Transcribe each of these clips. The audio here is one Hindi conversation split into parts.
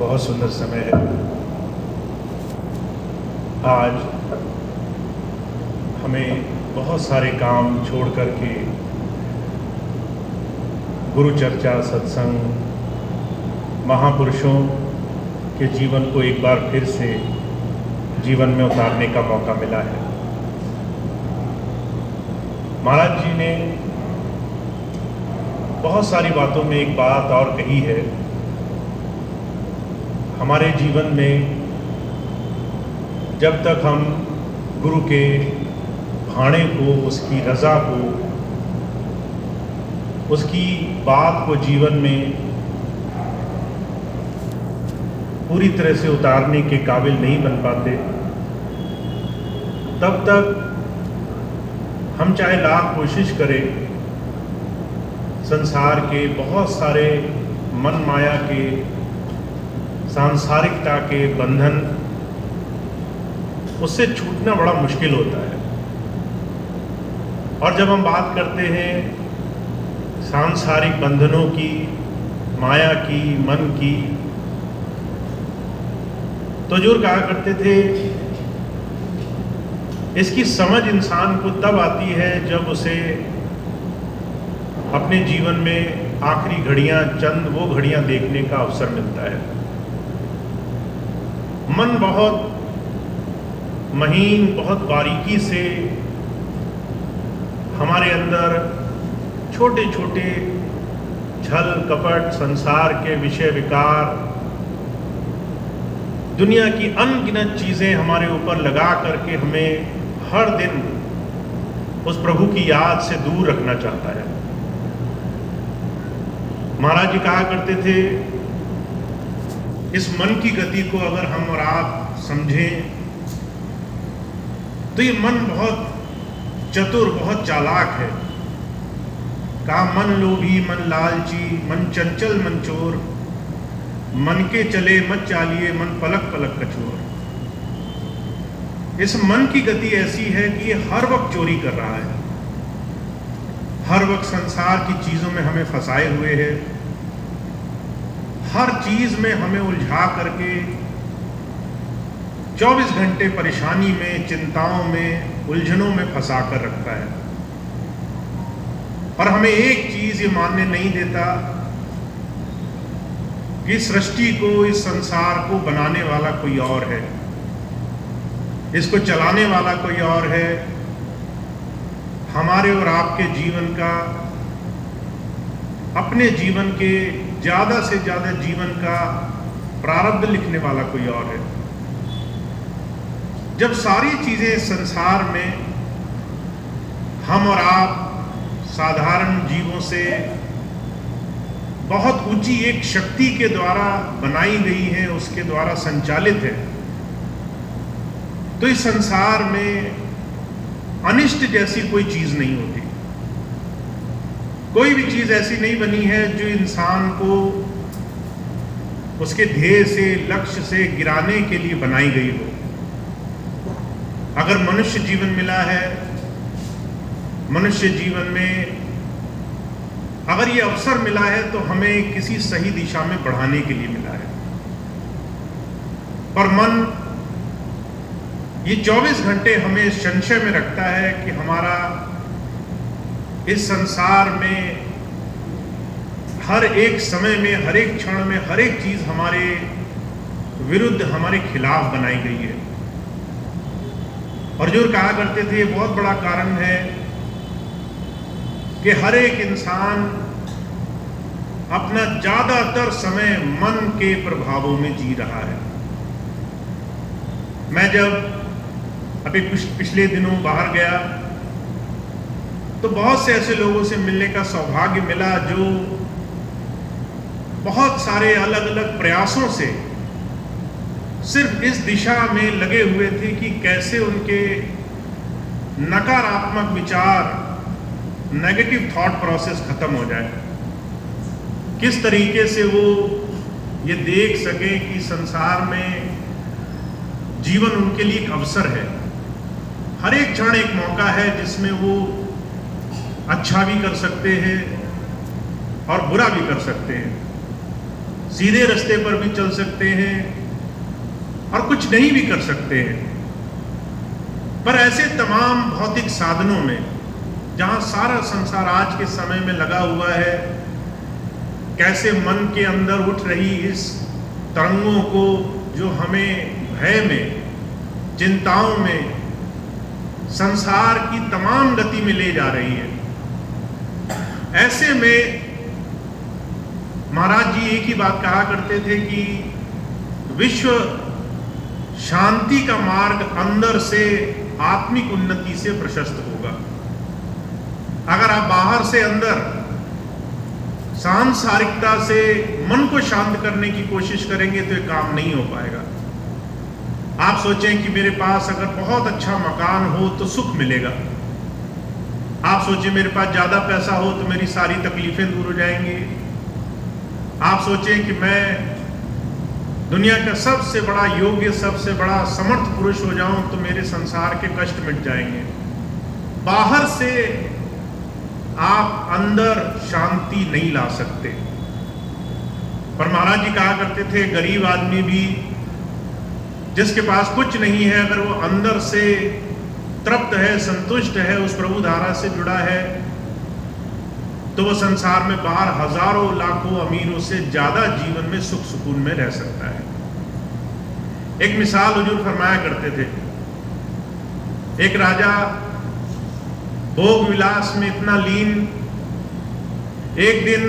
बहुत सुंदर समय है। आज हमें बहुत सारे काम छोड़ कर के गुरु चर्चा, सत्संग, महापुरुषों के जीवन को एक बार फिर से जीवन में उतारने का मौका मिला है। महाराज जी ने बहुत सारी बातों में एक बात और कही है। हमारे जीवन में जब तक हम गुरु के भाणे को, उसकी रज़ा को, उसकी बात को जीवन में पूरी तरह से उतारने के काबिल नहीं बन पाते, तब तक हम चाहे लाख कोशिश करें, संसार के बहुत सारे मन माया के, सांसारिकता के बंधन, उससे छूटना बड़ा मुश्किल होता है। और जब हम बात करते हैं सांसारिक बंधनों की, माया की, मन की, तो जो कहा करते थे इसकी समझ इंसान को तब आती है जब उसे अपने जीवन में आखिरी घड़ियां, चंद वो घड़ियां देखने का अवसर मिलता है। मन बहुत महीन, बहुत बारीकी से हमारे अंदर छोटे छोटे छल कपट, संसार के विषय विकार, दुनिया की अनगिनत चीजें हमारे ऊपर लगा करके हमें हर दिन उस प्रभु की याद से दूर रखना चाहता है। महाराज जी कहा करते थे, इस मन की गति को अगर हम और आप समझें तो ये मन बहुत चतुर, बहुत चालाक है। कहा मन लोभी, मन लालची, मन चंचल, मन चोर, मन के चले मत चालिए, मन पलक पलक कचोर। इस मन की गति ऐसी है कि ये हर वक्त चोरी कर रहा है, हर वक्त संसार की चीजों में हमें फंसाए हुए है, हर चीज में हमें उलझा करके 24 घंटे परेशानी में, चिंताओं में, उलझनों में फंसा कर रखता है। और हमें एक चीज ये मानने नहीं देता कि सृष्टि को, इस संसार को बनाने वाला कोई और है, इसको चलाने वाला कोई और है। हमारे और आपके जीवन का, अपने जीवन के ज्यादा से ज्यादा जीवन का प्रारब्ध लिखने वाला कोई और है। जब सारी चीजें संसार में हम और आप साधारण जीवों से बहुत ऊंची एक शक्ति के द्वारा बनाई गई है, उसके द्वारा संचालित है, तो इस संसार में अनिष्ट जैसी कोई चीज नहीं होती। कोई भी चीज ऐसी नहीं बनी है जो इंसान को उसके ध्येय से, लक्ष्य से गिराने के लिए बनाई गई हो। अगर मनुष्य जीवन मिला है, मनुष्य जीवन में अगर ये अवसर मिला है तो हमें किसी सही दिशा में बढ़ाने के लिए मिला है। पर मन ये 24 घंटे हमें संशय में रखता है कि हमारा इस संसार में हर एक समय में, हर एक क्षण में, हर एक चीज हमारे विरुद्ध, हमारे खिलाफ बनाई गई है। और जो कहा करते थे, ये बहुत बड़ा कारण है कि हर एक इंसान अपना ज्यादातर समय मन के प्रभावों में जी रहा है। मैं जब अभी पिछले दिनों बाहर गया तो बहुत से ऐसे लोगों से मिलने का सौभाग्य मिला जो बहुत सारे अलग अलग प्रयासों से सिर्फ इस दिशा में लगे हुए थे कि कैसे उनके नकारात्मक विचार, नेगेटिव थॉट प्रोसेस खत्म हो जाए, किस तरीके से वो ये देख सके कि संसार में जीवन उनके लिए एक अवसर है। हर एक क्षण एक मौका है जिसमें वो अच्छा भी कर सकते हैं और बुरा भी कर सकते हैं। सीधे रास्ते पर भी चल सकते हैं और कुछ नहीं भी कर सकते हैं। पर ऐसे तमाम भौतिक साधनों में जहां सारा संसार आज के समय में लगा हुआ है, कैसे मन के अंदर उठ रही इस तरंगों को जो हमें भय में, चिंताओं में, संसार की तमाम गति में ले जा रही है, ऐसे में महाराज जी एक ही बात कहा करते थे कि विश्व शांति का मार्ग अंदर से आत्मिक उन्नति से प्रशस्त होगा। अगर आप बाहर से अंदर सांसारिकता से मन को शांत करने की कोशिश करेंगे तो ये काम नहीं हो पाएगा। आप सोचें कि मेरे पास अगर बहुत अच्छा मकान हो तो सुख मिलेगा। आप सोचें मेरे पास ज्यादा पैसा हो तो मेरी सारी तकलीफें दूर हो जाएंगी। आप सोचें कि मैं दुनिया का सबसे बड़ा योग्य, सबसे बड़ा समर्थ पुरुष हो जाऊं तो मेरे संसार के कष्ट मिट जाएंगे। बाहर से आप अंदर शांति नहीं ला सकते। पर महाराज जी कहा करते थे, गरीब आदमी भी जिसके पास कुछ नहीं है, अगर वो अंदर से तृप्त है, संतुष्ट है, उस प्रभु धारा से जुड़ा है, तो वो संसार में बाहर हजारों लाखों अमीरों से ज्यादा जीवन में सुख सुकून में रह सकता है। एक मिसाल हुजूर फरमाया करते थे, एक राजा भोग विलास में इतना लीन, एक दिन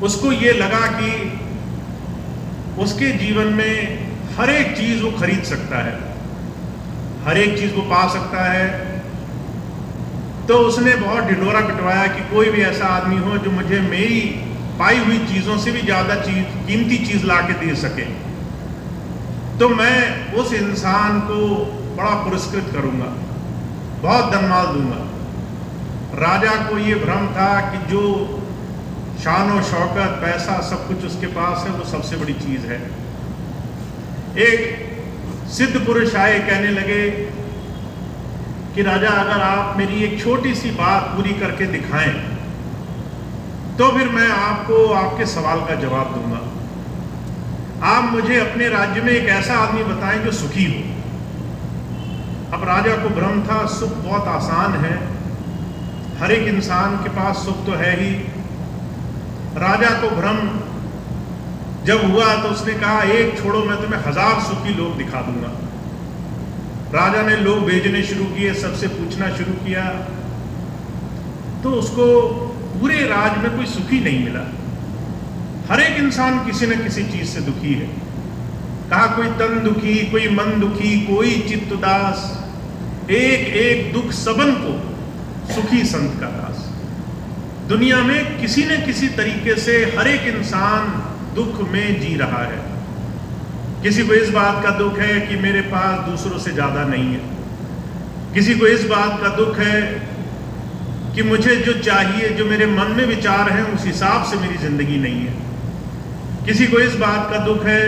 उसको ये लगा कि उसके जीवन में हर एक चीज वो खरीद सकता है, हर एक चीज वो पा सकता है। तो उसने बहुत ढिंढोरा पिटवाया कि कोई भी ऐसा आदमी हो जो मुझे मेरी पाई हुई चीजों से भी ज्यादा कीमती चीज ला के दे सके, तो मैं उस इंसान को बड़ा पुरस्कृत करूंगा, बहुत धनमाल दूंगा। राजा को ये भ्रम था कि जो शान और शौकत, पैसा, सब कुछ उसके पास है वो सबसे बड़ी चीज है। एक सिद्ध पुरुष आए, कहने लगे कि राजा, अगर आप मेरी एक छोटी सी बात पूरी करके दिखाएं तो फिर मैं आपको आपके सवाल का जवाब दूंगा। आप मुझे अपने राज्य में एक ऐसा आदमी बताएं जो सुखी हो। अब राजा को भ्रम था, सुख बहुत आसान है, हर एक इंसान के पास सुख तो है ही। राजा को भ्रम जब हुआ तो उसने कहा, एक छोड़ो, मैं तुम्हें 1000 सुखी लोग दिखा दूंगा। राजा ने लोग भेजने शुरू किए, सबसे पूछना शुरू किया, तो उसको पूरे राज्य में कोई सुखी नहीं मिला। हर एक इंसान किसी न किसी चीज से दुखी है। कहा कोई तन दुखी, कोई मन दुखी, कोई चित्त उदास, एक एक दुख सबन को सुखी संत का दास। दुनिया में किसी न किसी तरीके से हर एक इंसान दुख में जी रहा है। किसी को इस बात का दुख है कि मेरे पास दूसरों से ज्यादा नहीं है, किसी को इस बात का दुख है कि मुझे जो चाहिए, जो मेरे मन में विचार हैं, उस हिसाब से मेरी जिंदगी नहीं है। किसी को इस बात का दुख है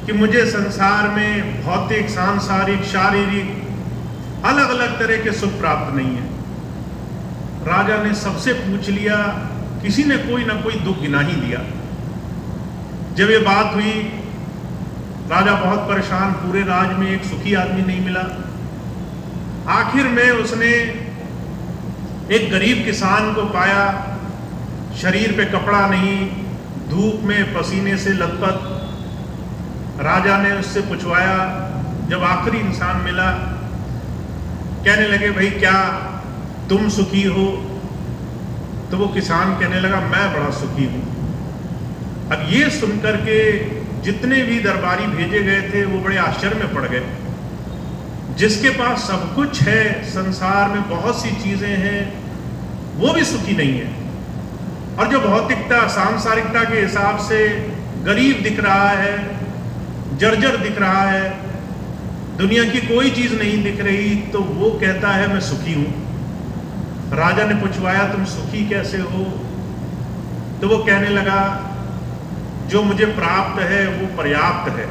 कि मुझे संसार में भौतिक, सांसारिक, शारीरिक अलग अलग तरह के सुख प्राप्त नहीं है। राजा ने सबसे पूछ लिया, किसी ने कोई ना कोई दुख गिना ही दिया। जब ये बात हुई, राजा बहुत परेशान, पूरे राज्य में एक सुखी आदमी नहीं मिला। आखिर में उसने एक गरीब किसान को पाया, शरीर पे कपड़ा नहीं, धूप में पसीने से लथपथ। राजा ने उससे पूछवाया, जब आखिरी इंसान मिला, कहने लगे, भाई क्या तुम सुखी हो? तो वो किसान कहने लगा, मैं बड़ा सुखी हूं। अब ये सुनकर के जितने भी दरबारी भेजे गए थे वो बड़े आश्चर्य में पड़ गए। जिसके पास सब कुछ है, संसार में बहुत सी चीजें हैं, वो भी सुखी नहीं है। और जो भौतिकता, सांसारिकता के हिसाब से गरीब दिख रहा है, जर्जर दिख रहा है, दुनिया की कोई चीज नहीं दिख रही, तो वो कहता है मैं सुखी हूं। राजा ने पूछवाया, तुम सुखी कैसे हो? तो वो कहने लगा, जो मुझे प्राप्त है वो पर्याप्त है,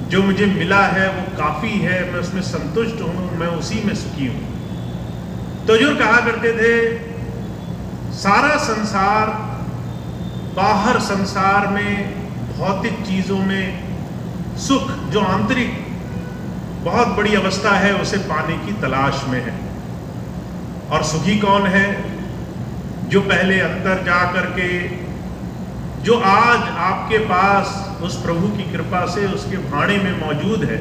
जो मुझे मिला है वो काफी है, मैं उसमें संतुष्ट हूं, मैं उसी में सुखी हूं। तो जो कहा करते थे, सारा संसार बाहर संसार में भौतिक चीजों में सुख जो आंतरिक बहुत बड़ी अवस्था है उसे पाने की तलाश में है। और सुखी कौन है? जो पहले अंदर जा करके, जो आज आपके पास उस प्रभु की कृपा से उसके भाणे में मौजूद है,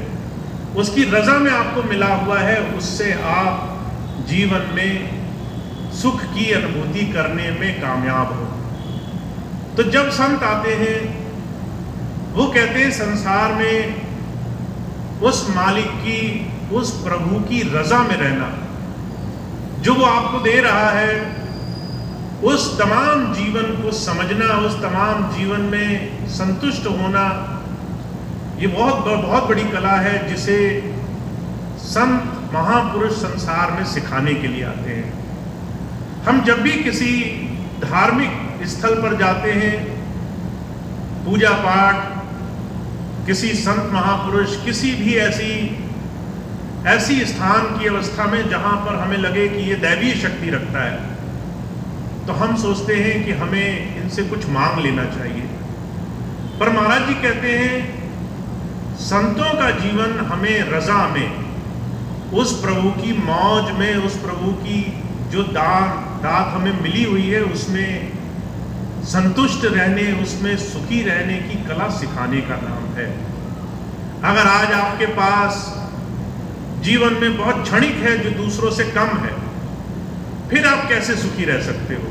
उसकी रजा में आपको मिला हुआ है, उससे आप जीवन में सुख की अनुभूति करने में कामयाब हो। तो जब संत आते हैं वो कहते हैं संसार में उस मालिक की, उस प्रभु की रजा में रहना, जो वो आपको दे रहा है, उस तमाम जीवन को समझना, उस तमाम जीवन में संतुष्ट होना, ये बहुत बड़ी कला है जिसे संत महापुरुष संसार में सिखाने के लिए आते हैं। हम जब भी किसी धार्मिक स्थल पर जाते हैं, पूजा पाठ, किसी संत महापुरुष, किसी भी ऐसी स्थान की अवस्था में जहां पर हमें लगे कि ये दैवीय शक्ति रखता है, तो हम सोचते हैं कि हमें इनसे कुछ मांग लेना चाहिए। पर महाराज जी कहते हैं संतों का जीवन हमें रजा में, उस प्रभु की मौज में, उस प्रभु की जो दात हमें मिली हुई है उसमें संतुष्ट रहने, उसमें सुखी रहने की कला सिखाने का नाम है। अगर आज आपके पास जीवन में बहुत क्षणिक है जो दूसरों से कम है, फिर आप कैसे सुखी रह सकते हो?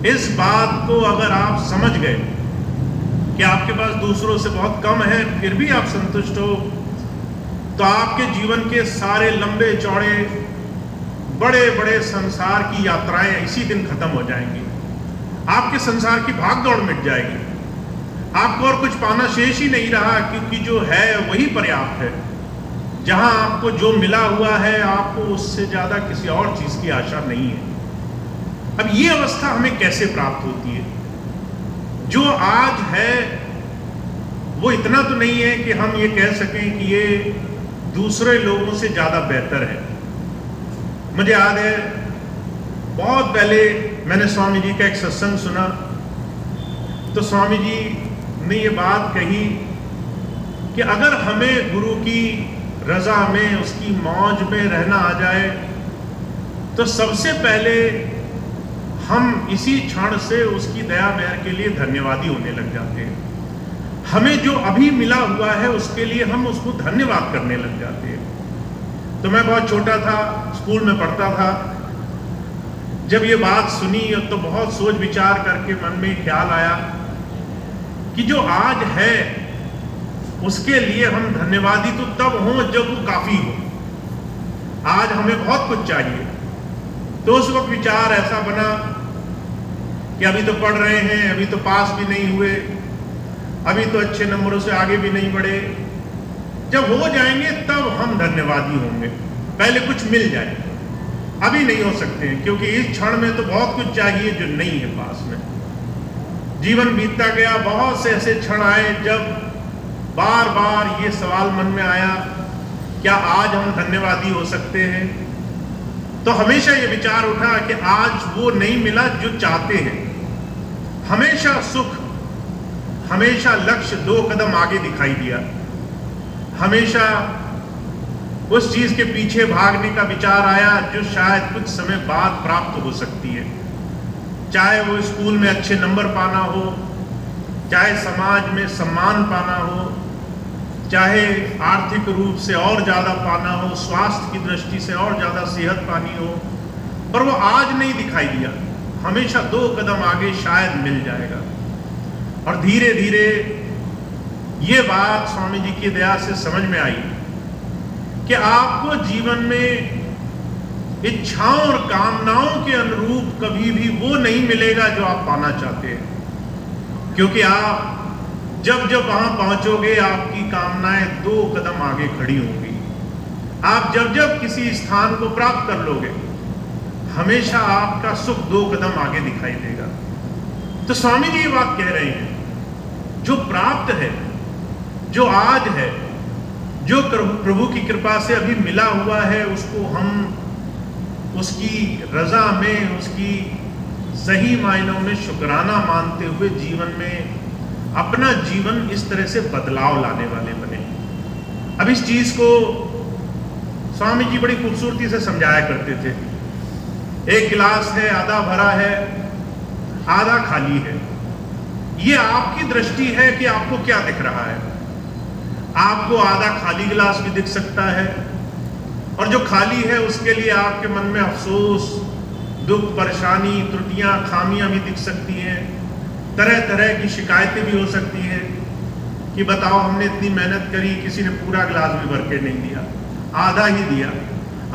इस बात को अगर आप समझ गए कि आपके पास दूसरों से बहुत कम है फिर भी आप संतुष्ट हो, तो आपके जीवन के सारे लंबे चौड़े बड़े बड़े संसार की यात्राएं इसी दिन खत्म हो जाएंगी। आपके संसार की भागदौड़ मिट जाएगी, आपको और कुछ पाना शेष ही नहीं रहा, क्योंकि जो है वही पर्याप्त है। जहां आपको जो मिला हुआ है आपको उससे ज्यादा किसी और चीज की आशा नहीं है। अब ये अवस्था हमें कैसे प्राप्त होती है? जो आज है वो इतना तो नहीं है कि हम ये कह सकें कि ये दूसरे लोगों से ज्यादा बेहतर है। मुझे याद है बहुत पहले मैंने स्वामी जी का एक सत्संग सुना, तो स्वामी जी ने ये बात कही कि अगर हमें गुरु की रजा में, उसकी मौज में रहना आ जाए, तो सबसे पहले हम इसी क्षण से उसकी दया मेहर के लिए धन्यवादी होने लग जाते हैं। हमें जो अभी मिला हुआ है उसके लिए हम उसको धन्यवाद करने लग जाते हैं। तो मैं बहुत छोटा था, स्कूल में पढ़ता था, जब ये बात सुनी तो बहुत सोच विचार करके मन में ख्याल आया कि जो आज है उसके लिए हम धन्यवादी तो तब हों जब वो काफी हो। आज हमें बहुत कुछ चाहिए, तो उस वक्त विचार ऐसा बना कि अभी तो पढ़ रहे हैं, अभी तो पास भी नहीं हुए, अभी तो अच्छे नंबरों से आगे भी नहीं बढ़े, जब हो जाएंगे तब हम धन्यवादी होंगे, पहले कुछ मिल जाए। अभी नहीं हो सकते हैं क्योंकि इस क्षण में तो बहुत कुछ चाहिए जो नहीं है पास में। जीवन बीतता गया, बहुत से ऐसे क्षण आए जब बार बार ये सवाल मन में आया, क्या आज हम धन्यवादी हो सकते हैं? तो हमेशा ये विचार उठा कि आज वो नहीं मिला जो चाहते हैं। हमेशा सुख, हमेशा लक्ष्य 2 कदम आगे दिखाई दिया, हमेशा उस चीज के पीछे भागने का विचार आया जो शायद कुछ समय बाद प्राप्त हो सकती है। चाहे वो स्कूल में अच्छे नंबर पाना हो, चाहे समाज में सम्मान पाना हो, चाहे आर्थिक रूप से और ज्यादा पाना हो, स्वास्थ्य की दृष्टि से और ज्यादा सेहत पानी हो, पर वो आज नहीं दिखाई दिया। हमेशा 2 कदम आगे शायद मिल जाएगा। और धीरे धीरे ये बात स्वामी जी की दया से समझ में आई कि आपको जीवन में इच्छाओं और कामनाओं के अनुरूप कभी भी वो नहीं मिलेगा जो आप पाना चाहते हैं, क्योंकि आप जब जब वहां पहुंचोगे आपकी कामनाएं 2 कदम आगे खड़ी होंगी। आप जब जब किसी स्थान को प्राप्त कर लोगे हमेशा आपका सुख 2 कदम आगे दिखाई देगा। तो स्वामी जी ये बात कह रहे हैं, जो प्राप्त है, जो आज है, जो प्रभु की कृपा से अभी मिला हुआ है, उसको हम उसकी रजा में, उसकी सही मायनों में शुक्राना मानते हुए जीवन में अपना जीवन इस तरह से बदलाव लाने वाले बने। अब इस चीज को स्वामी जी बड़ी खूबसूरती से समझाया करते थे। एक गिलास है, आधा भरा है, आधा खाली है। ये आपकी दृष्टि है कि आपको क्या दिख रहा है। आपको आधा खाली गिलास भी दिख सकता है, और जो खाली है उसके लिए आपके मन में अफसोस, दुख, परेशानी, त्रुटियां, खामियां भी दिख सकती हैं। तरह तरह की शिकायतें भी हो सकती हैं कि बताओ हमने इतनी मेहनत करी, किसी ने पूरा गिलास भी भर के नहीं दिया, आधा ही दिया,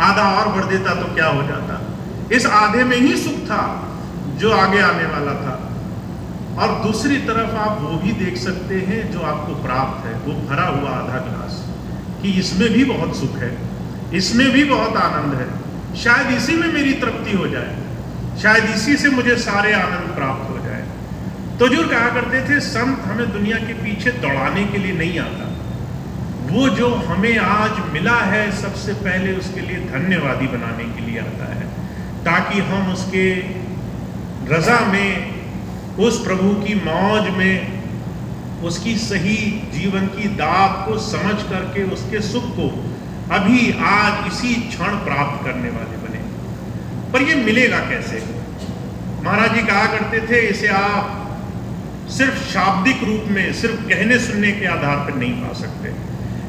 आधा और भर देता तो क्या हो जाता। इस आधे में ही सुख था जो आगे आने वाला था। और दूसरी तरफ आप वो भी देख सकते हैं जो आपको प्राप्त है, वो भरा हुआ आधा गिलास, कि इसमें भी बहुत सुख है, इसमें भी बहुत आनंद है, शायद इसी में मेरी तृप्ति हो जाए, शायद इसी से मुझे सारे आनंद प्राप्त हो जाए। तो जो कहा करते थे, संत हमें दुनिया के पीछे दौड़ाने के लिए नहीं आता, वो जो हमें आज मिला है सबसे पहले उसके लिए धन्यवादी बनाने के लिए आता है, ताकि हम उसके रजा में, उस प्रभु की मौज में, उसकी सही जीवन की दात को समझ करके उसके सुख को अभी आज इसी क्षण प्राप्त करने वाले बने। पर ये मिलेगा कैसे? महाराज जी कहा करते थे, इसे आप सिर्फ शाब्दिक रूप में, सिर्फ कहने सुनने के आधार पर नहीं पा सकते।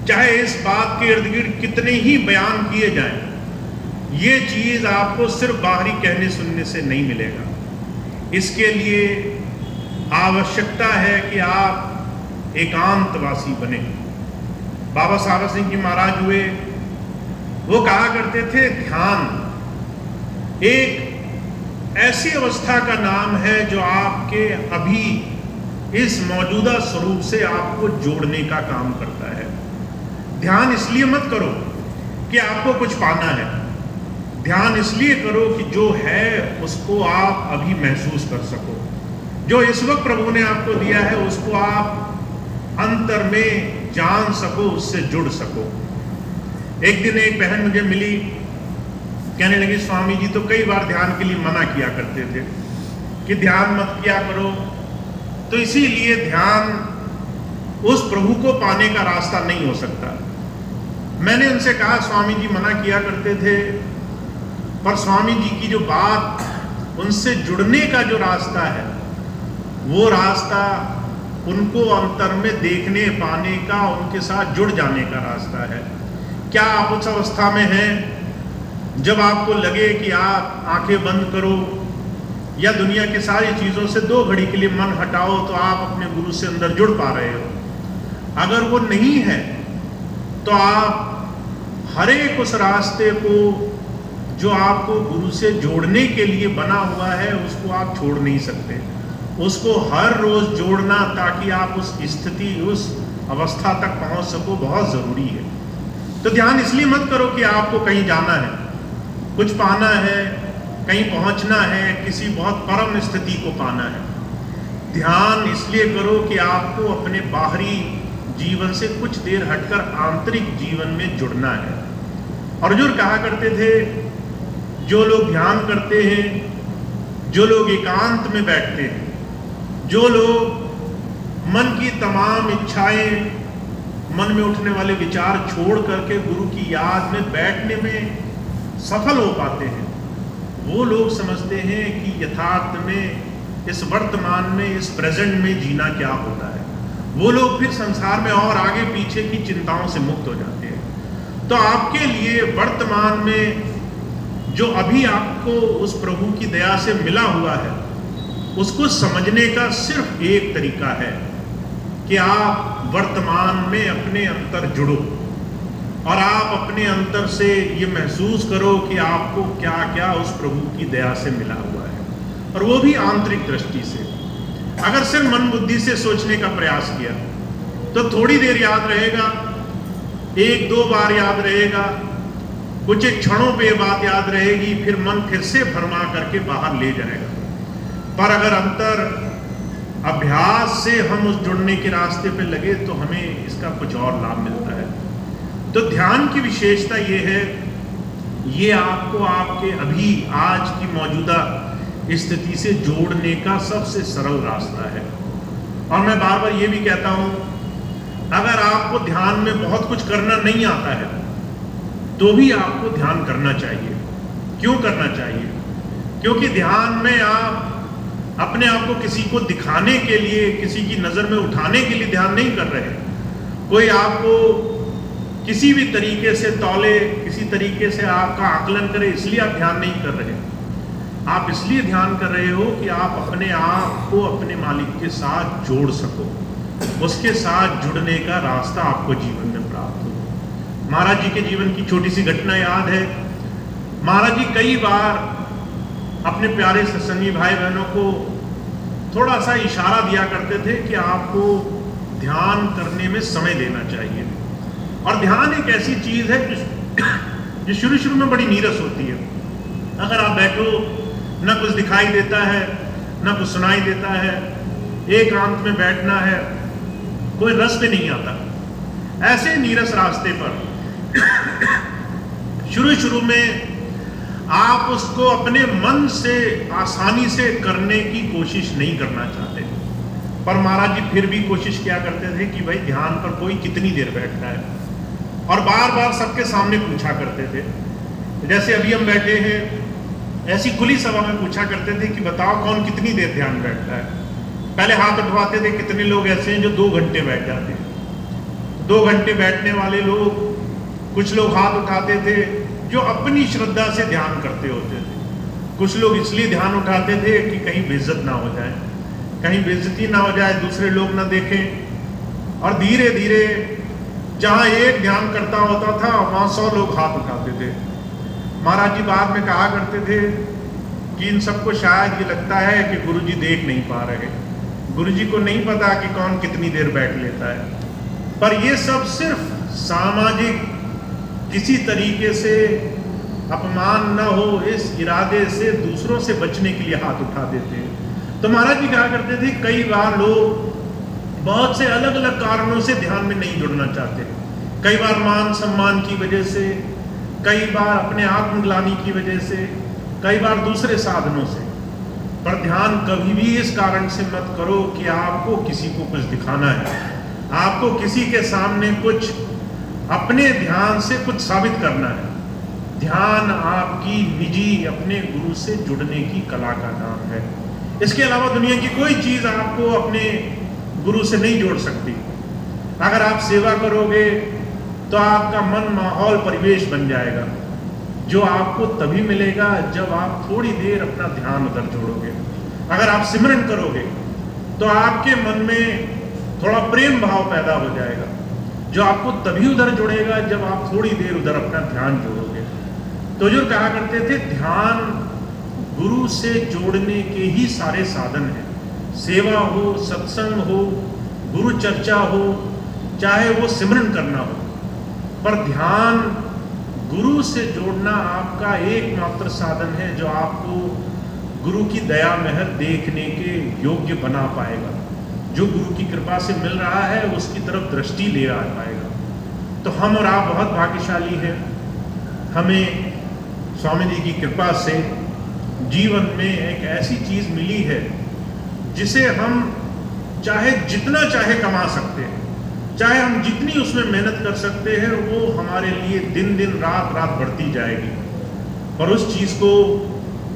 चाहे इस बात के इर्द गिर्द कितने ही बयान किए जाएं, ये चीज आपको सिर्फ बाहरी कहने सुनने से नहीं मिलेगा। इसके लिए आवश्यकता है कि आप एकांतवासी बने। बाबा सारा सिंह जी महाराज हुए, वो कहा करते थे, ध्यान एक ऐसी अवस्था का नाम है जो आपके अभी इस मौजूदा स्वरूप से आपको जोड़ने का काम करता है। ध्यान इसलिए मत करो कि आपको कुछ पाना है, ध्यान इसलिए करो कि जो है उसको आप अभी महसूस कर सको। जो इस वक्त प्रभु ने आपको दिया है उसको आप अंतर में जान सको, उससे जुड़ सको। एक दिन एक बहन मुझे मिली, कहने लगी, स्वामी जी तो कई बार ध्यान के लिए मना किया करते थे कि ध्यान मत किया करो, तो इसीलिए ध्यान उस प्रभु को पाने का रास्ता नहीं हो सकता। मैंने उनसे कहा, स्वामी जी मना किया करते थे, पर स्वामी जी की जो बात, उनसे जुड़ने का जो रास्ता है, वो रास्ता उनको अंतर में देखने पाने का, उनके साथ जुड़ जाने का रास्ता है। क्या आप उस अवस्था में हैं जब आपको लगे कि आप आंखें बंद करो या दुनिया की सारी चीज़ों से 2 घड़ी के लिए मन हटाओ तो आप अपने गुरु से अंदर जुड़ पा रहे हो? अगर वो नहीं है तो आप हर एक उस रास्ते को जो आपको गुरु से जोड़ने के लिए बना हुआ है उसको आप छोड़ नहीं सकते। उसको हर रोज जोड़ना ताकि आप उस स्थिति, उस अवस्था तक पहुंच सको, बहुत जरूरी है। तो ध्यान इसलिए मत करो कि आपको कहीं जाना है, कुछ पाना है, कहीं पहुंचना है, किसी बहुत परम स्थिति को पाना है। ध्यान इसलिए करो कि आपको अपने बाहरी जीवन से कुछ देर हटकर आंतरिक जीवन में जुड़ना है। अर्जुन कहा करते थे, जो लोग ध्यान करते हैं, जो लोग एकांत में बैठते हैं, जो लोग मन की तमाम इच्छाएं, मन में उठने वाले विचार छोड़ करके गुरु की याद में बैठने में सफल हो पाते हैं, वो लोग समझते हैं कि यथार्थ में, इस वर्तमान में, इस प्रेजेंट में जीना क्या होता है। वो लोग फिर संसार में और आगे पीछे की चिंताओं से मुक्त हो जाते हैं। तो आपके लिए वर्तमान में जो अभी आपको उस प्रभु की दया से मिला हुआ है, उसको समझने का सिर्फ एक तरीका है कि आप वर्तमान में अपने अंतर जुड़ो और आप अपने अंतर से ये महसूस करो कि आपको क्या क्या उस प्रभु की दया से मिला हुआ है, और वो भी आंतरिक दृष्टि से। अगर सिर्फ मन बुद्धि से सोचने का प्रयास किया तो थोड़ी देर याद रहेगा, 1-2 बार याद रहेगा, कुछ एक क्षणों पे ये बात याद रहेगी, फिर मन फिर से भरमा करके बाहर ले जाएगा। पर अगर अंतर अभ्यास से हम उस जुड़ने के रास्ते पे लगे तो हमें इसका कुछ और लाभ मिलता है। तो ध्यान की विशेषता ये है, ये आपको आपके अभी आज की मौजूदा स्थिति से जोड़ने का सबसे सरल रास्ता है। और मैं बार बार ये भी कहता हूं, अगर आपको ध्यान में बहुत कुछ करना नहीं आता है तो भी आपको ध्यान करना चाहिए। क्यों करना चाहिए? क्योंकि ध्यान में आप अपने आप को किसी को दिखाने के लिए, किसी की नजर में उठाने के लिए ध्यान नहीं कर रहे। कोई आपको किसी भी तरीके से तौले, किसी तरीके से आपका आकलन करे, इसलिए आप ध्यान नहीं कर रहे। आप इसलिए ध्यान कर रहे हो कि आप अपने आप को अपने मालिक के साथ जोड़ सको, उसके साथ जुड़ने का रास्ता आपको जीवन में प्राप्त हो। महाराज जी के जीवन की छोटी सी घटना याद है। महाराज जी कई बार अपने प्यारे सत्संगी भाई बहनों को थोड़ा सा इशारा दिया करते थे कि आपको ध्यान करने में समय देना चाहिए। और ध्यान एक ऐसी चीज है जो शुरू शुरू में बड़ी नीरस होती है। अगर आप बैठो, न कुछ दिखाई देता है, न कुछ सुनाई देता है, एकांत में बैठना है, कोई रस भी नहीं आता। ऐसे नीरस रास्ते पर शुरू शुरू में आप उसको अपने मन से आसानी से करने की कोशिश नहीं करना चाहते। पर महाराज जी फिर भी कोशिश किया करते थे कि भाई ध्यान पर कोई कितनी देर बैठता है, और बार बार सबके सामने पूछा करते थे। जैसे अभी हम बैठे हैं, ऐसी खुली सभा में पूछा करते थे कि बताओ कौन कितनी देर ध्यान बैठता है। पहले हाथ उठवाते थे, कितने लोग ऐसे हैं जो 2 घंटे बैठ जाते हैं। 2 घंटे बैठने वाले लोग, कुछ लोग हाथ उठाते थे जो अपनी श्रद्धा से ध्यान करते होते थे। कुछ लोग इसलिए ध्यान उठाते थे कि कहीं बेइज्जत ना हो जाए, कहीं बेइज्जती ना हो जाए, दूसरे लोग ना देखें। और धीरे धीरे जहां एक ध्यान करता होता था वहां 100 लोग हाथ उठाते थे। महाराज जी बाद में कहा करते थे कि इन सबको शायद ये लगता है कि गुरुजी देख नहीं पा रहे, गुरुजी को नहीं पता कि कौन कितनी देर बैठ लेता है। पर ये सब सिर्फ सामाजिक किसी तरीके से अपमान न हो, इस इरादे से दूसरों से बचने के लिए हाथ उठा देते हैं। तो महाराज जी कहा करते थे कई बार लोग बहुत से अलग अलग कारणों से ध्यान में नहीं जुड़ना चाहते। कई बार मान सम्मान की वजह से, कई बार अपने आत्मग्लानि की वजह से, कई बार दूसरे साधनों से। पर ध्यान कभी भी इस कारण से मत करो कि आपको किसी को कुछ दिखाना है, आपको किसी के सामने कुछ अपने ध्यान से कुछ साबित करना है। ध्यान आपकी निजी अपने गुरु से जुड़ने की कला का नाम है। इसके अलावा दुनिया की कोई चीज आपको अपने गुरु से नहीं जोड़ सकती। अगर आप सेवा करोगे तो आपका मन, माहौल, परिवेश बन जाएगा, जो आपको तभी मिलेगा जब आप थोड़ी देर अपना ध्यान उधर जोड़ोगे। अगर आप सिमरन करोगे तो आपके मन में थोड़ा प्रेम भाव पैदा हो जाएगा, जो आपको तभी उधर जुड़ेगा जब आप थोड़ी देर उधर अपना ध्यान जोड़ोगे। तो जो कहा करते थे ध्यान गुरु से जोड़ने के ही सारे साधन हैं। सेवा हो, सत्संग हो, गुरु चर्चा हो, चाहे वो सिमरन करना हो, पर ध्यान गुरु से जोड़ना आपका एकमात्र साधन है जो आपको गुरु की दया मेहर देखने के योग्य बना पाएगा। जो गुरु की कृपा से मिल रहा है उसकी तरफ दृष्टि ले आ पाएगा। तो हम और आप बहुत भाग्यशाली हैं। हमें स्वामी जी की कृपा से जीवन में एक ऐसी चीज मिली है जिसे हम चाहे जितना चाहे कमा सकते हैं, चाहे हम जितनी उसमें मेहनत कर सकते हैं, वो हमारे लिए दिन दिन रात रात बढ़ती जाएगी। और उस चीज को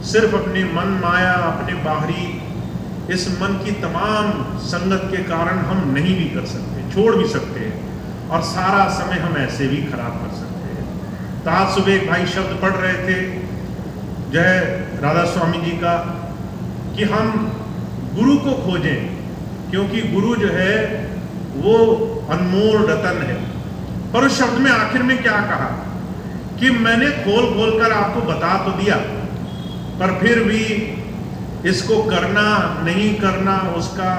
सिर्फ अपने मन माया, अपने बाहरी इस मन की तमाम संगत के कारण हम नहीं भी कर सकते, छोड़ भी सकते हैं, और सारा समय हम ऐसे भी खराब कर सकते हैं। तो आज सुबह एक भाई शब्द पढ़ रहे थे जय राधा स्वामी जी का कि हम गुरु को खोजें, क्योंकि गुरु जो है वो अनमोल रतन है। पर उस शब्द में आखिर में क्या कहा कि मैंने खोल खोल कर आपको बता तो दिया, पर फिर भी इसको करना नहीं करना उसका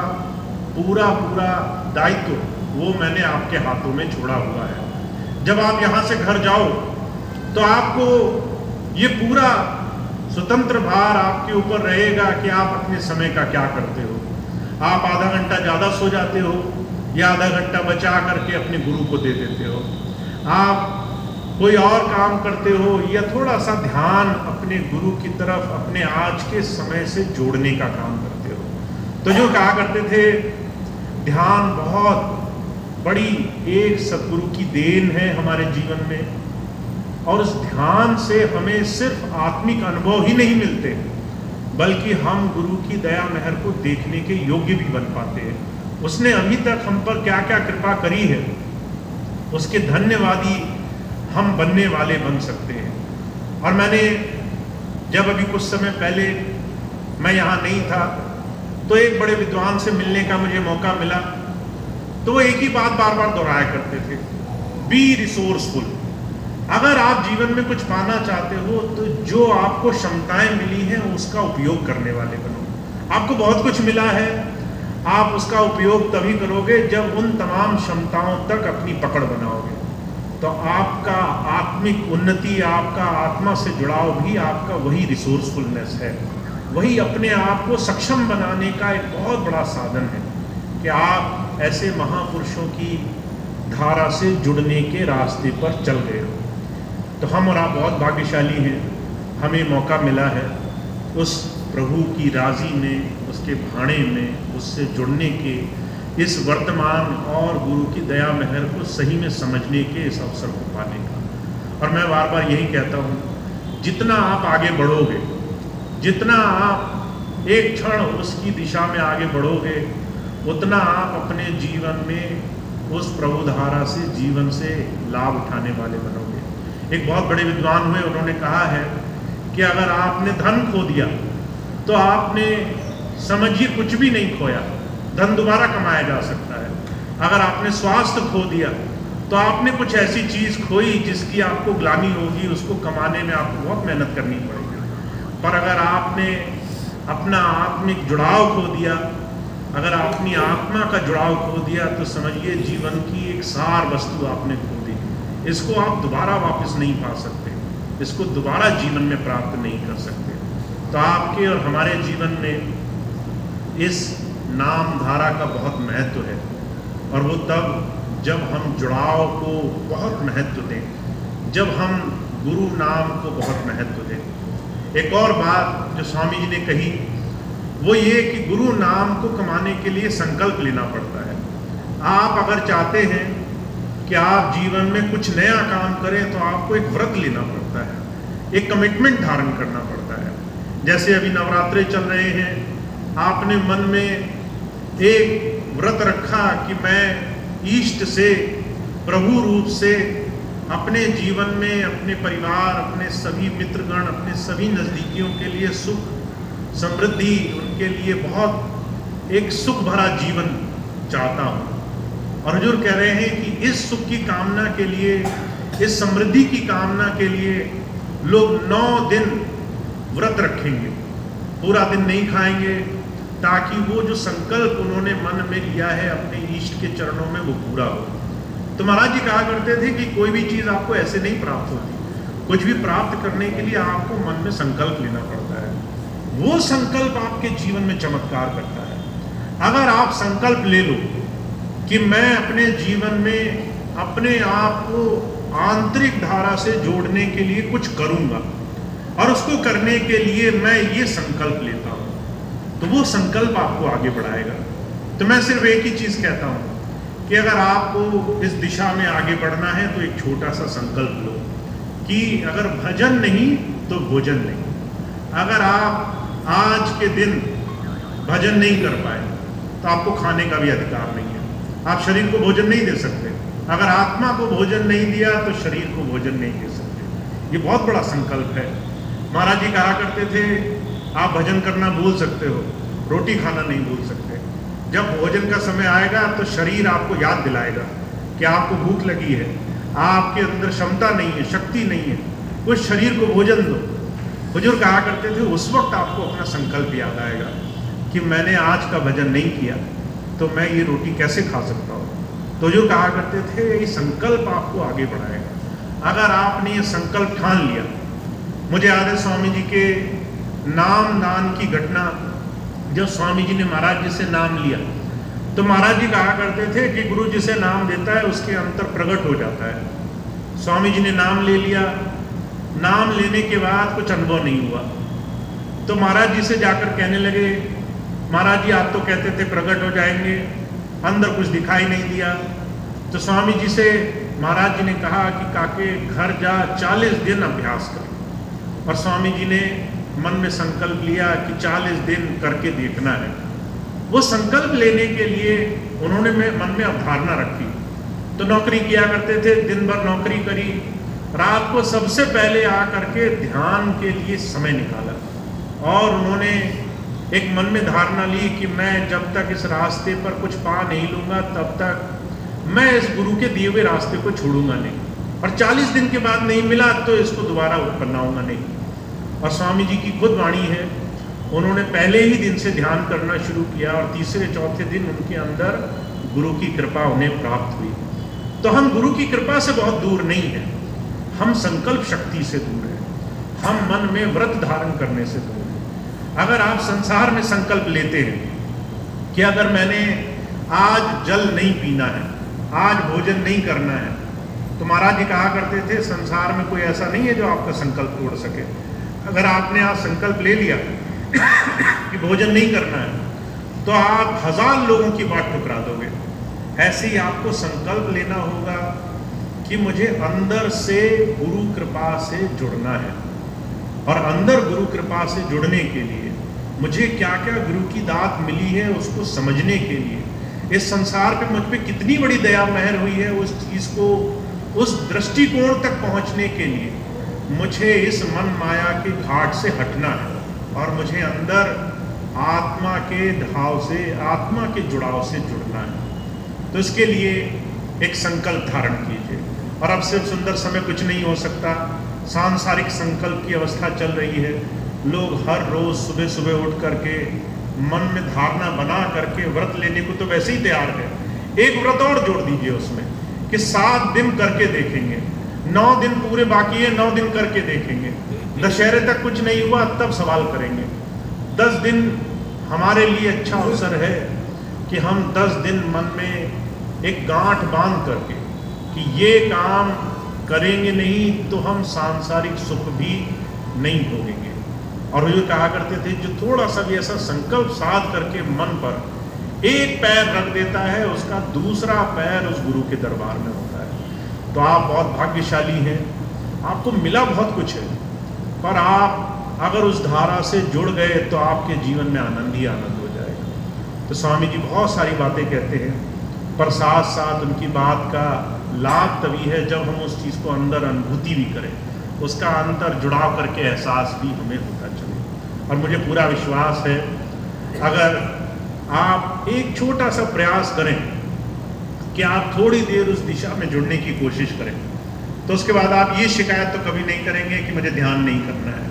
पूरा पूरा दायित्व वो मैंने आपके हाथों में छोड़ा हुआ है। जब आप यहाँ से घर जाओ तो आपको ये पूरा स्वतंत्र भार आपके ऊपर रहेगा कि आप अपने समय का क्या करते हो। आप आधा घंटा ज़्यादा सो जाते हो या आधा घंटा बचा करके अपने गुरु को दे देते हो। आप कोई और काम करते हो या थोड़ा सा ध्यान अपने गुरु की तरफ अपने आज के समय से जोड़ने का काम करते हो। तो जो कहा करते थे ध्यान बहुत बड़ी एक सद्गुरु की देन है हमारे जीवन में, और उस ध्यान से हमें सिर्फ आत्मिक अनुभव ही नहीं मिलते बल्कि हम गुरु की दया मेहर को देखने के योग्य भी बन पाते हैं। उसने अभी तक हम पर क्या क्या कृपा करी है उसके धन्यवादी हम बनने वाले बन सकते हैं। और मैंने जब अभी कुछ समय पहले मैं यहाँ नहीं था तो एक बड़े विद्वान से मिलने का मुझे मौका मिला, तो वो एक ही बात बार बार दोहराया करते थे, बी रिसोर्सफुल। अगर आप जीवन में कुछ पाना चाहते हो तो जो आपको क्षमताएं मिली हैं उसका उपयोग करने वाले बनो। आपको बहुत कुछ मिला है, आप उसका उपयोग तभी करोगे जब उन तमाम क्षमताओं तक अपनी पकड़ बनाओगे। तो आपका आत्मिक उन्नति, आपका आत्मा से जुड़ाव भी आपका वही रिसोर्सफुलनेस है, वही अपने आप को सक्षम बनाने का एक बहुत बड़ा साधन है कि आप ऐसे महापुरुषों की धारा से जुड़ने के रास्ते पर चल गए हो। तो हम और आप बहुत भाग्यशाली हैं, हमें मौका मिला है उस प्रभु की राजी में, उसके भाणे में, उससे जुड़ने के, इस वर्तमान और गुरु की दया मेहर को सही में समझने के इस अवसर को पाने का। और मैं बार बार यही कहता हूँ, जितना आप आगे बढ़ोगे, जितना आप एक क्षण उसकी दिशा में आगे बढ़ोगे, उतना आप अपने जीवन में उस प्रभु धारा से, जीवन से लाभ उठाने वाले बनोगे। एक बहुत बड़े विद्वान हुए, उन्होंने कहा है कि अगर आपने धन खो दिया तो आपने समझिए कुछ भी नहीं खोया, धन दोबारा कमाया जा सकता है। अगर आपने स्वास्थ्य खो दिया तो आपने कुछ ऐसी चीज़ खोई जिसकी आपको ग्लानि होगी, उसको कमाने में आपको बहुत मेहनत करनी पड़ेगी। पर अगर आपने अपना आत्मिक जुड़ाव खो दिया, अगर अपनी आत्मा का जुड़ाव खो दिया, तो समझिए जीवन की एक सार वस्तु आपने खो दी। इसको आप दोबारा वापस नहीं पा सकते, इसको दोबारा जीवन में प्राप्त नहीं कर सकते। तो आपके और हमारे जीवन में इस नाम धारा का बहुत महत्व है, और वो तब जब हम जुड़ाव को बहुत महत्व दें, जब हम गुरु नाम को बहुत महत्व दें। एक और बात जो स्वामी जी ने कही वो ये कि गुरु नाम को कमाने के लिए संकल्प लेना पड़ता है। आप अगर चाहते हैं कि आप जीवन में कुछ नया काम करें तो आपको एक व्रत लेना पड़ता है, एक कमिटमेंट धारण करना पड़ता है। जैसे अभी नवरात्रे चल रहे हैं, आपने मन में एक व्रत रखा कि मैं इष्ट से, प्रभु रूप से अपने जीवन में, अपने परिवार, अपने सभी मित्रगण, अपने सभी नज़दीकियों के लिए सुख समृद्धि, उनके लिए बहुत एक सुख भरा जीवन चाहता हूँ। और हुजूर कह रहे हैं कि इस सुख की कामना के लिए, इस समृद्धि की कामना के लिए लोग 9 दिन व्रत रखेंगे, पूरा दिन नहीं खाएंगे, ताकि वो जो संकल्प उन्होंने मन में लिया है अपने इष्ट के चरणों में वो पूरा हो। तो महाराज जी कहा करते थे कि कोई भी चीज़ आपको ऐसे नहीं प्राप्त होती, कुछ भी प्राप्त करने के लिए आपको मन में संकल्प लेना पड़ता है। वो संकल्प आपके जीवन में चमत्कार करता है। अगर आप संकल्प ले लो कि मैं अपने जीवन में अपने आप को आंतरिक धारा से जोड़ने के लिए कुछ करूँगा, और उसको करने के लिए मैं ये संकल्प लेता हूँ, तो वो संकल्प आपको आगे बढ़ाएगा। तो मैं सिर्फ एक ही चीज़ कहता हूँ कि अगर आपको इस दिशा में आगे बढ़ना है तो एक छोटा सा संकल्प लो कि अगर भजन नहीं तो भोजन नहीं। अगर आप आज के दिन भजन नहीं कर पाए तो आपको खाने का भी अधिकार नहीं है, आप शरीर को भोजन नहीं दे सकते। अगर आत्मा को भोजन नहीं दिया तो शरीर को भोजन नहीं दे सकते। ये बहुत बड़ा संकल्प है। महाराज जी कहा करते थे आप भजन करना भूल सकते हो, रोटी खाना नहीं भूल सकते। जब भोजन का समय आएगा तो शरीर आपको याद दिलाएगा कि आपको भूख लगी है, आपके अंदर क्षमता नहीं है, शक्ति नहीं है, उस शरीर को भोजन दो। हुजूर कहा करते थे उस वक्त आपको अपना संकल्प याद आएगा कि मैंने आज का भजन नहीं किया तो मैं ये रोटी कैसे खा सकता हूँ। तो हुजूर कहा करते थे ये संकल्प आपको आगे बढ़ाएगा। अगर आपने ये संकल्प ठान लिया, मुझे याद है स्वामी जी के नाम दान की घटना, जब स्वामी जी ने महाराज जी से नाम लिया तो महाराज जी कहा करते थे कि गुरु जी से नाम देता है उसके अंतर प्रकट हो जाता है। स्वामी जी ने नाम ले लिया। नाम लेने के बाद कुछ अनुभव नहीं हुआ, तो महाराज जी से जाकर कहने लगे, महाराज जी आप तो कहते थे प्रकट हो जाएंगे, अंदर कुछ दिखाई नहीं दिया। तो स्वामी जी से महाराज जी ने कहा कि काके घर जा 40 दिन अभ्यास कर। और स्वामी जी ने मन में संकल्प लिया कि 40 दिन करके देखना है। वो संकल्प लेने के लिए उन्होंने मन में अवधारणा रखी। तो नौकरी किया करते थे, दिन भर नौकरी करी, रात को सबसे पहले आ करके ध्यान के लिए समय निकाला। और उन्होंने एक मन में धारणा ली कि मैं जब तक इस रास्ते पर कुछ पा नहीं लूँगा तब तक मैं इस गुरु के दिए हुए रास्ते को छोड़ूंगा नहीं, और 40 दिन के बाद नहीं मिला तो इसको दोबारा उत्पन्न आऊंगा नहीं। और स्वामी जी की खुद वाणी है, उन्होंने पहले ही दिन से ध्यान करना शुरू किया और तीसरे चौथे दिन उनके अंदर गुरु की कृपा उन्हें प्राप्त हुई। तो हम गुरु की कृपा से बहुत दूर नहीं है, हम संकल्प शक्ति से दूर है, हम मन में व्रत धारण करने से दूर है। अगर आप संसार में संकल्प लेते हैं कि अगर मैंने आज जल नहीं पीना है, आज भोजन नहीं करना है, तो महाराज जी कहा करते थे संसार में कोई ऐसा नहीं है जो आपका संकल्प तोड़ सके। अगर आपने आज संकल्प ले लिया कि भोजन नहीं करना है तो आप 1000 लोगों की बात ठुकरा दोगे। ऐसे ही आपको संकल्प लेना होगा कि मुझे अंदर से गुरु कृपा से जुड़ना है, और अंदर गुरु कृपा से जुड़ने के लिए मुझे क्या क्या गुरु की दात मिली है उसको समझने के लिए, इस संसार पे मुझ पे कितनी बड़ी दया मेहर हुई है उस चीज़ को, उस दृष्टिकोण तक पहुंचने के लिए मुझे इस मन माया के घाट से हटना है और मुझे अंदर आत्मा के ढाव से, आत्मा के जुड़ाव से जुड़ना है। तो इसके लिए एक संकल्प धारण कीजिए। और अब सिर्फ सुंदर समय कुछ नहीं हो सकता, सांसारिक संकल्प की अवस्था चल रही है। लोग हर रोज सुबह सुबह उठ करके मन में धारणा बना करके व्रत लेने को तो वैसे ही तैयार है। एक व्रत और जोड़ दीजिए उसमें कि 7 दिन करके देखेंगे, 9 दिन पूरे बाकी है, 9 दिन करके देखेंगे, दशहरे तक कुछ नहीं हुआ तब सवाल करेंगे। 10 दिन हमारे लिए अच्छा अवसर है कि हम 10 दिन मन में एक गांठ बांध करके कि ये काम करेंगे नहीं तो हम सांसारिक सुख भी नहीं भोगेंगे। और ये कहा करते थे जो थोड़ा सा भी ऐसा संकल्प साध करके मन पर एक पैर रख देता है उसका दूसरा पैर उस गुरु के दरबार में होता है। तो आप बहुत भाग्यशाली हैं, आपको मिला बहुत कुछ है, पर आप अगर उस धारा से जुड़ गए तो आपके जीवन में आनंद ही आनंद हो जाएगा। तो स्वामी जी बहुत सारी बातें कहते हैं, पर साथ साथ उनकी बात का लाभ तभी है जब हम उस चीज़ को अंदर अनुभूति भी करें, उसका अंतर जुड़ाव करके एहसास भी हमें होता चले। और मुझे पूरा विश्वास है अगर आप एक छोटा सा प्रयास करें कि आप थोड़ी देर उस दिशा में जुड़ने की कोशिश करें, तो उसके बाद आप ये शिकायत तो कभी नहीं करेंगे कि मुझे ध्यान नहीं करना है।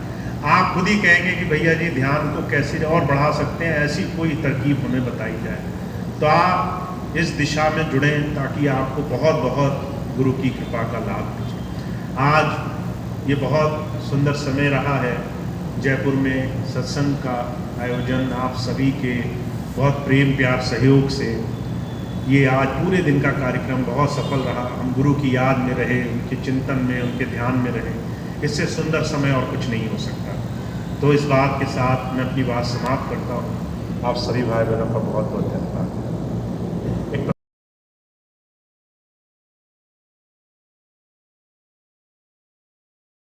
आप खुद ही कहेंगे कि भैया जी ध्यान को कैसे और बढ़ा सकते हैं, ऐसी कोई तरकीब हमें बताई जाए। तो आप इस दिशा में जुड़ें ताकि आपको बहुत बहुत गुरु की कृपा का लाभ मिले। आज ये बहुत सुंदर समय रहा है, जयपुर में सत्संग का आयोजन आप सभी के बहुत प्रेम प्यार सहयोग से ये आज पूरे दिन का कार्यक्रम बहुत सफल रहा। हम गुरु की याद में रहे, उनके चिंतन में, उनके ध्यान में रहे, इससे सुंदर समय और कुछ नहीं हो सकता। तो इस बात के साथ मैं अपनी बात समाप्त करता हूँ। आप सभी भाई बहनों का बहुत बहुत धन्यवाद।